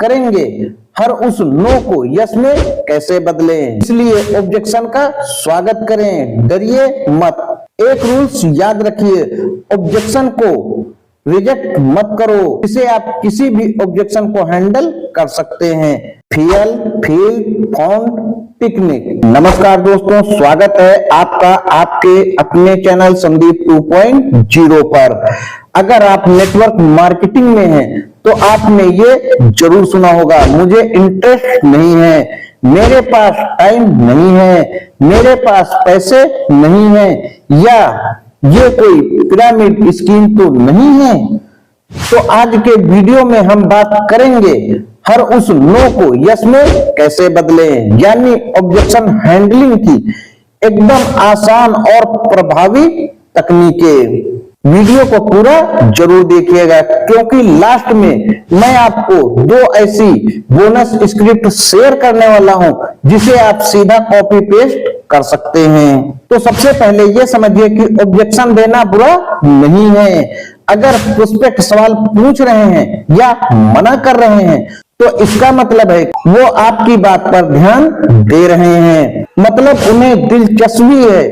करेंगे हर उस नो को यस में कैसे बदलें। इसलिए ऑब्जेक्शन का स्वागत करें, डरिए मत। एक रूल्स याद रखिए, ऑब्जेक्शन को रिजेक्ट मत करो। इसे आप किसी भी ऑब्जेक्शन को हैंडल कर सकते हैं। Feel, feel, found, picnic. नमस्कार दोस्तों, स्वागत है आपका आपके अपने चैनल संदीप 2.0 पर। अगर आप नेटवर्क मार्केटिंग में हैं तो आपने ये जरूर सुना होगा, मुझे इंटरेस्ट नहीं है, मेरे पास टाइम नहीं है, मेरे पास पैसे नहीं है, या ये कोई पिरामिड स्कीम तो नहीं है। तो आज के वीडियो में हम बात करेंगे हर उस नो को यस में कैसे बदलें, यानी ऑब्जेक्शन हैंडलिंग की एकदम आसान और प्रभावी तकनीकें। वीडियो को पूरा जरूर देखिएगा, क्योंकि लास्ट में मैं आपको दो ऐसी बोनस स्क्रिप्ट शेयर करने वाला हूं जिसे आप सीधा कॉपी पेस्ट कर सकते हैं। तो सबसे पहले यह समझिए कि ऑब्जेक्शन देना बुरा नहीं है। अगर प्रोस्पेक्ट सवाल पूछ रहे हैं या मना कर रहे हैं तो इसका मतलब है वो आपकी बात पर ध्यान दे रहे हैं, मतलब उन्हें दिलचस्पी है,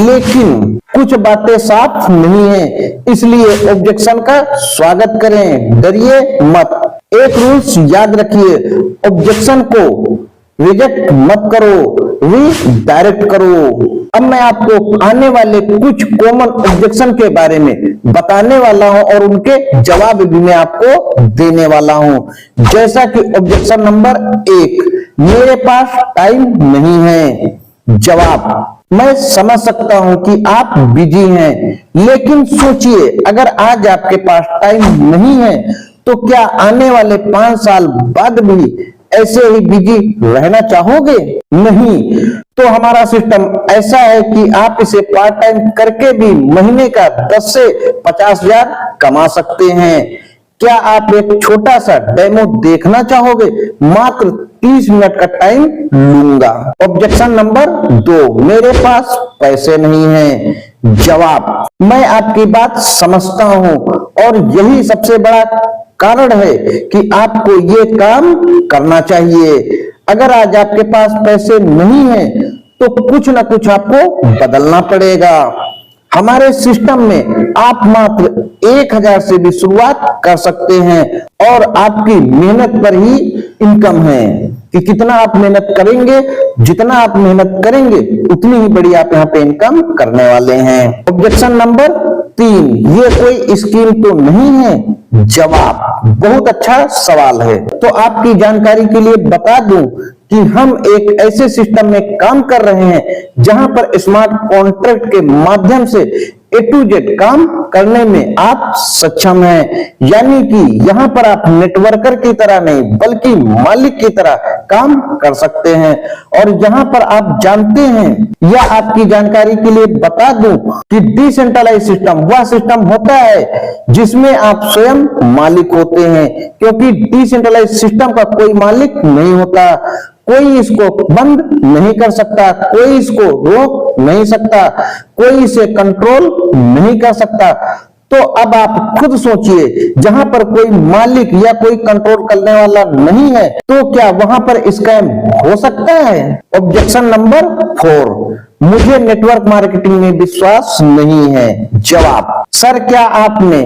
लेकिन कुछ बातें साफ नहीं है। इसलिए ऑब्जेक्शन का स्वागत करें, डरिए मत। एक रूल्स याद रखिए, ऑब्जेक्शन को रिजेक्ट मत करो, रीडायरेक्ट करो। अब मैं आपको आने वाले कुछ कॉमन ऑब्जेक्शन के बारे में बताने वाला हूं और उनके जवाब भी मैं आपको देने वाला हूं। जैसा कि ऑब्जेक्शन नंबर 1, मेरे पास टाइम नहीं है। जवाब, मैं समझ सकता हूं कि आप बिजी हैं, लेकिन सोचिए अगर आज आपके पास टाइम नहीं है तो क्या आने वाले 5 साल बाद भी ऐसे ही बिजी रहना चाहोगे? नहीं। तो हमारा सिस्टम ऐसा है कि आप इसे पार्ट टाइम करके भी महीने का 10 से 50 हजार कमा सकते हैं। क्या आप एक छोटा सा डेमो देखना चाहोगे? मात्र 30 मिनट का टाइम लूंगा। ऑब्जेक्शन नंबर 2, मेरे पास पैसे नहीं है। जवाब, मैं आपकी बात समझता हूं और यही सबसे बड़ा कारण है कि आपको ये काम करना चाहिए। अगर आज आपके पास पैसे नहीं है तो कुछ ना कुछ आपको बदलना पड़ेगा। हमारे सिस्टम में आप मात्र 1000 से भी शुरुआत कर सकते हैं और आपकी मेहनत पर ही इनकम है कि कितना आप मेहनत करेंगे, जितना आप मेहनत करेंगे उतनी ही बड़ी आप यहाँ पे इनकम करने वाले हैं। ऑब्जेक्शन नंबर 3, ये कोई स्कीम तो नहीं है। जवाब, बहुत अच्छा सवाल है। तो आपकी जानकारी के लिए बता दूं कि हम एक ऐसे सिस्टम में काम कर रहे हैं जहां पर स्मार्ट कॉन्ट्रैक्ट के माध्यम से A to Z काम करने में आप सक्षम हैं। यानी कि यहाँ पर आप नेटवर्कर की तरह नहीं बल्कि मालिक की तरह काम कर सकते हैं। और यहाँ पर आप जानते हैं, या आपकी जानकारी के लिए बता दूं कि डिसेंट्रलाइज सिस्टम वह सिस्टम होता है जिसमें आप स्वयं मालिक होते हैं, क्योंकि डिसेंट्रलाइज सिस्टम का कोई मालिक नहीं होता। कोई इसको बंद नहीं कर सकता, कोई इसको रोक नहीं सकता, कोई इसे कंट्रोल नहीं कर सकता। तो अब आप खुद सोचिए, जहां पर कोई मालिक या कोई कंट्रोल करने वाला नहीं है तो क्या वहां पर स्कैम हो सकता है? ऑब्जेक्शन नंबर 4, मुझे नेटवर्क मार्केटिंग में विश्वास नहीं है। जवाब, सर क्या आपने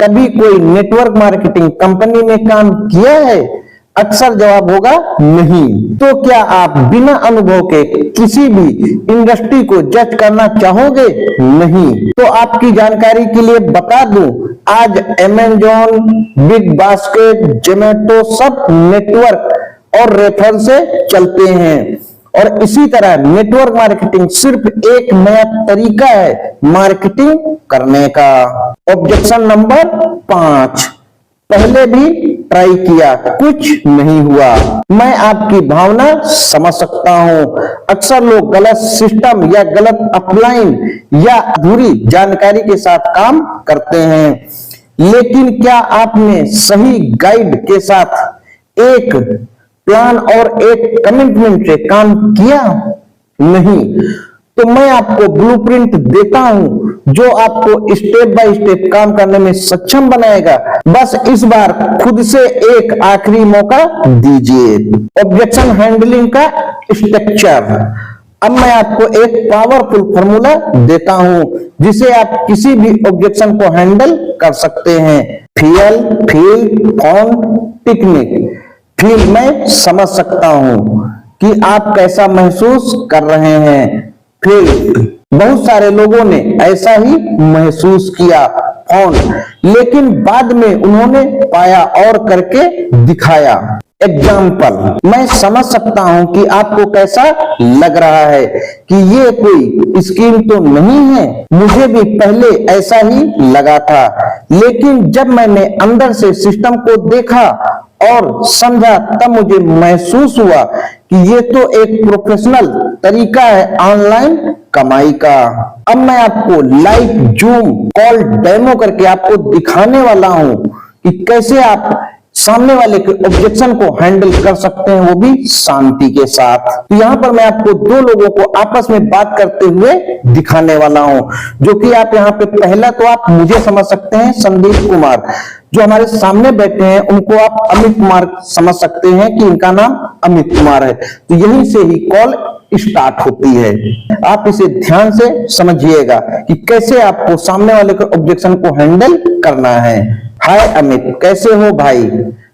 कभी कोई नेटवर्क मार्केटिंग कंपनी में काम किया है? अक्सर जवाब होगा नहीं। तो क्या आप बिना अनुभव के किसी भी इंडस्ट्री को जज करना चाहोगे? नहीं। तो आपकी जानकारी के लिए बता दूं, आज अमेज़न, बिग बास्केट, जोमेटो सब नेटवर्क और रेफरल से चलते हैं। और इसी तरह नेटवर्क मार्केटिंग सिर्फ एक नया तरीका है मार्केटिंग करने का। ऑब्जेक्शन नंबर 5, पहले भी ट्राई किया, कुछ नहीं हुआ। मैं आपकी भावना समझ सकता हूं। अक्सर लोग गलत सिस्टम या गलत अपलाइन या अधूरी जानकारी के साथ काम करते हैं, लेकिन क्या आपने सही गाइड के साथ एक प्लान और एक कमिटमेंट से काम किया? नहीं। तो मैं आपको ब्लूप्रिंट देता हूं जो आपको स्टेप बाय स्टेप काम करने में सक्षम बनाएगा। बस इस बार खुद से एक आखिरी मौका दीजिए। ऑब्जेक्शन हैंडलिंग का स्ट्रक्चर। अब मैं आपको एक पावरफुल फॉर्मूला देता हूं जिसे आप किसी भी ऑब्जेक्शन को हैंडल कर सकते हैं। Feel, phone, technique. फील, मैं समझ सकता हूं कि आप कैसा महसूस कर रहे हैं। फील, बहुत सारे लोगों ने ऐसा ही महसूस किया। फोन, लेकिन बाद में उन्होंने पाया और करके दिखाया। एग्जाम्पल, मैं समझ सकता हूं कि आपको कैसा लग रहा है कि ये कोई स्कीम तो नहीं है। मुझे भी पहले ऐसा ही लगा था, लेकिन जब मैंने अंदर से सिस्टम को देखा और समझा तब मुझे महसूस हुआ कि ये तो एक प्रोफेशनल तरीका है ऑनलाइन कमाई का। अब मैं आपको लाइव जूम कॉल डेमो करके आपको दिखाने वाला हूं कि कैसे आप सामने वाले के ऑब्जेक्शन को हैंडल कर सकते हैं, वो भी शांति के साथ। तो यहां पर मैं आपको दो लोगों को आपस में बात करते हुए दिखाने वाला हूं, जो कि आप यहां पे पहला तो आप मुझे समझ सकते हैं, संदीप कुमार। जो हमारे सामने बैठे हैं उनको आप अमित कुमार समझ सकते हैं कि इनका नाम अमित कुमार है। तो यहीं से ही कॉल स्टार्ट होती है। आप इसे ध्यान से समझिएगा कि कैसे आपको सामने वाले के ऑब्जेक्शन को हैंडल करना है। हाय अमित, कैसे हो भाई?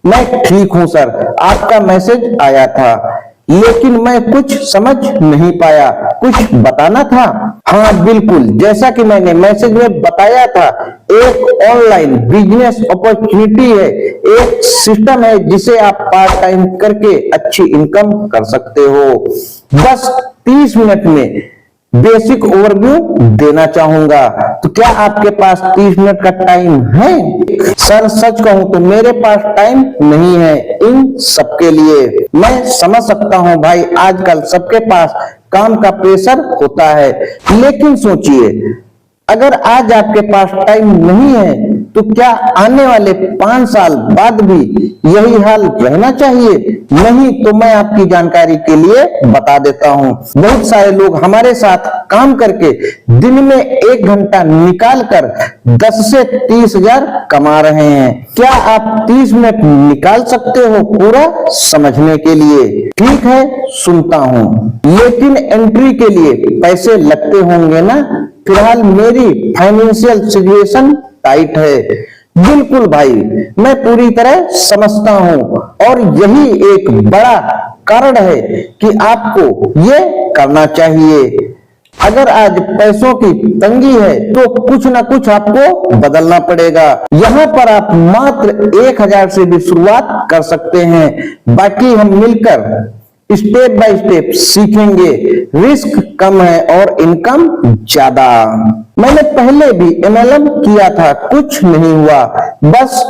मैं ठीक हूं सर, आपका मैसेज आया था लेकिन मैं कुछ समझ नहीं पाया, कुछ बताना था। हाँ बिल्कुल, जैसा कि मैंने मैसेज में बताया था, एक ऑनलाइन बिजनेस अपॉर्चुनिटी है, एक सिस्टम है जिसे आप पार्ट टाइम करके अच्छी इनकम कर सकते हो। बस 30 मिनट में बेसिक ओवरव्यू देना चाहूंगा। तो क्या आपके पास 30 मिनट का टाइम है? सर सच कहूं तो मेरे पास टाइम नहीं है इन सबके लिए। मैं समझ सकता हूं भाई, आजकल सबके पास काम का प्रेशर होता है, लेकिन सोचिए अगर आज आपके पास टाइम नहीं है तो क्या आने वाले 5 साल बाद भी यही हाल रहना चाहिए? नहीं तो मैं आपकी जानकारी के लिए बता देता हूं, बहुत सारे लोग हमारे साथ काम करके दिन में 1 घंटा निकाल कर 10 से 30 हजार कमा रहे हैं। क्या आप 30 मिनट निकाल सकते हो पूरा समझने के लिए? ठीक है, सुनता हूं, लेकिन एंट्री के लिए पैसे लगते होंगे ना? फिलहाल मेरी फाइनेंशियल सिचुएशन टाइट है। बिल्कुल भाई, मैं पूरी तरह समझता हूं और यही एक बड़ा कारण है कि आपको ये करना चाहिए। अगर आज पैसों की तंगी है तो कुछ ना कुछ आपको बदलना पड़ेगा। यहाँ पर आप मात्र 1000 से भी शुरुआत कर सकते हैं, बाकी हम मिलकर स्टेप बाय स्टेप सीखेंगे। रिस्क कम है और इनकम ज्यादा। मैंने पहले भी MLM किया था, कुछ नहीं हुआ, बस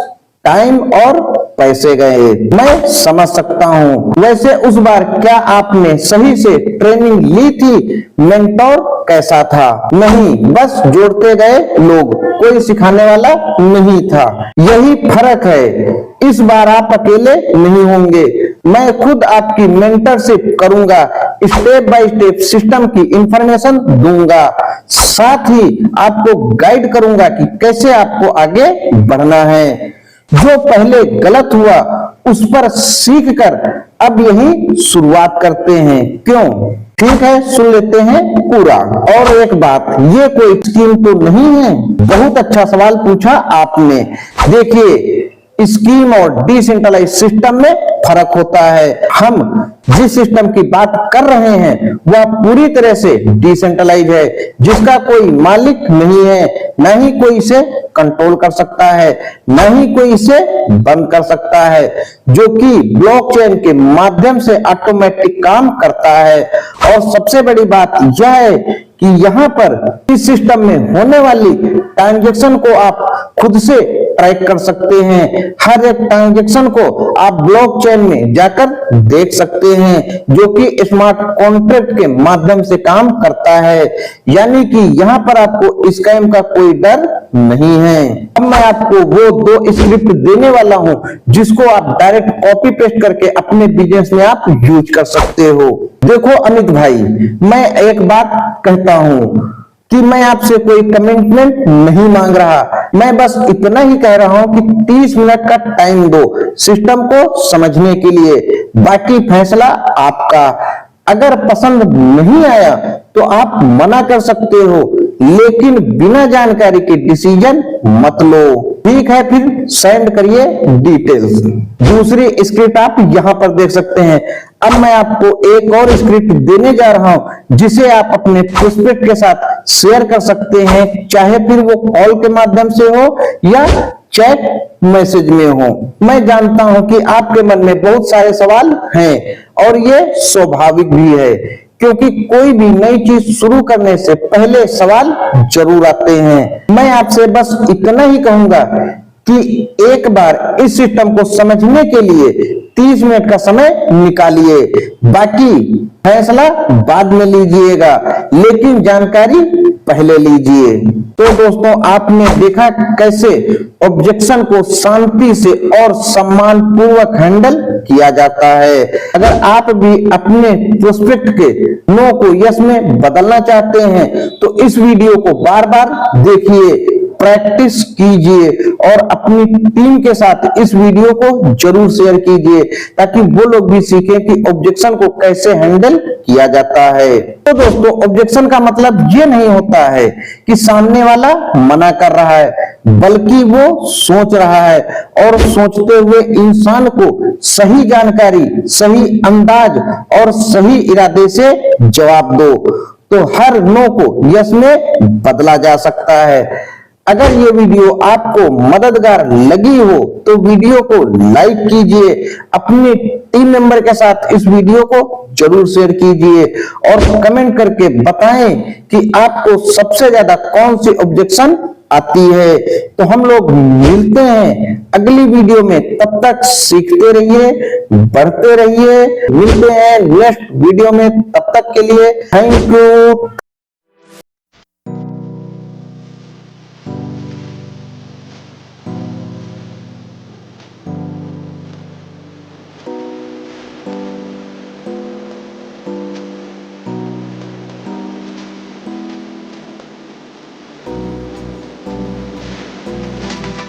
टाइम और पैसे गए। मैं समझ सकता हूं। वैसे उस बार क्या आपने सही से ट्रेनिंग ली थी? मेंटोर कैसा था? नहीं, बस जोड़ते गए लोग, कोई सिखाने वाला नहीं था। यही फर्क है, इस बार आप अकेले नहीं होंगे, मैं खुद आपकी मेंटरशिप करूंगा, स्टेप बाय स्टेप सिस्टम की इंफॉर्मेशन दूंगा, साथ ही आपको गाइड करूंगा कि कैसे आपको आगे बढ़ना है। जो पहले गलत हुआ उस पर सीख कर अब यही शुरुआत करते हैं। क्यों? ठीक है, सुन लेते हैं पूरा। और एक बात, ये कोई स्कीम तो नहीं है? बहुत अच्छा सवाल पूछा आपने। देखिए, स्कीम और डिसेंट्रलाइज सिस्टम में फर्क होता है। हम जिस सिस्टम की बात कर रहे हैं वह पूरी तरह से डिसेंट्रलाइज है, जिसका कोई मालिक नहीं है, न ही कोई इसे कंट्रोल कर सकता है, न ही कोई इसे बंद कर सकता है, जो कि ब्लॉकचेन के माध्यम से ऑटोमेटिक काम करता है। और सबसे बड़ी बात यह है कि यहाँ पर इस सिस्टम में होने वाली ट्रांजैक्शन को आप खुद से ट्रैक कर सकते हैं। हर एक ट्रांजैक्शन को आप ब्लॉकचेन में जाकर देख सकते हैं, जो कि स्मार्ट कॉन्ट्रैक्ट के माध्यम से काम करता है। यानी कि यहाँ पर आपको स्कैम का कोई डर नहीं है। अब मैं आपको वो 2 स्क्रिप्ट देने वाला हूं जिसको आप डायरेक्ट कॉपी पेस्ट करके अपने बिजनेस में आप यूज कर सकते हो। देखो अमित भाई, मैं एक बात कहता हूं कि मैं आपसे कोई कमिटमेंट नहीं मांग रहा, मैं बस इतना ही कह रहा हूं कि 30 मिनट का टाइम दो सिस्टम को समझने के लिए, बाकी फैसला आपका। अगर पसंद नहीं आया तो आप मना कर सकते हो, लेकिन बिना जानकारी के डिसीजन मत लो। ठीक है, फिर सेंड करिए डिटेल्स। दूसरी स्क्रिप्ट आप यहां पर देख सकते हैं। अब मैं आपको एक और स्क्रिप्ट देने जा रहा हूं, जिसे आप अपने प्रोस्पेक्ट के साथ शेयर कर सकते हैं, चाहे फिर वो कॉल के माध्यम से हो या चैट मैसेज में हो। मैं जानता हूं कि आपके मन में बहुत सारे सवाल हैं और ये स्वाभाविक भी है, क्योंकि कोई भी नई चीज शुरू करने से पहले सवाल जरूर आते हैं। मैं आपसे बस इतना ही कहूंगा कि एक बार इस सिस्टम को समझने के लिए 30 मिनट का समय निकालिए, बाकी फैसला बाद में लीजिएगा, लेकिन जानकारी पहले लीजिए। तो दोस्तों, आपने देखा कैसे ऑब्जेक्शन को शांति से और सम्मान पूर्वक हैंडल किया जाता है। अगर आप भी अपने प्रोस्पेक्ट के नो को यस में बदलना चाहते हैं तो इस वीडियो को बार बार देखिए, प्रैक्टिस कीजिए और अपनी टीम के साथ इस वीडियो को जरूर शेयर कीजिए, ताकि वो लोग भी सीखें कि ऑब्जेक्शन को कैसे हैंडल किया जाता है। तो दोस्तों, ऑब्जेक्शन का मतलब ये नहीं होता है कि सामने वाला मना कर रहा है, बल्कि वो सोच रहा है और सोचते हुए इंसान को सही जानकारी, सही अंदाज और सही इरादे से जवाब दो, तो हर नो को यस में बदला जा सकता है। अगर ये वीडियो आपको मददगार लगी हो तो वीडियो को लाइक कीजिए, अपने टीम मेंबर के साथ इस वीडियो को जरूर शेयर कीजिए और कमेंट करके बताएं कि आपको सबसे ज्यादा कौन सी ऑब्जेक्शन आती है। तो हम लोग मिलते हैं अगली वीडियो में, तब तक सीखते रहिए, बढ़ते रहिए। मिलते हैं नेक्स्ट वीडियो में, तब तक के लिए थैंक यू।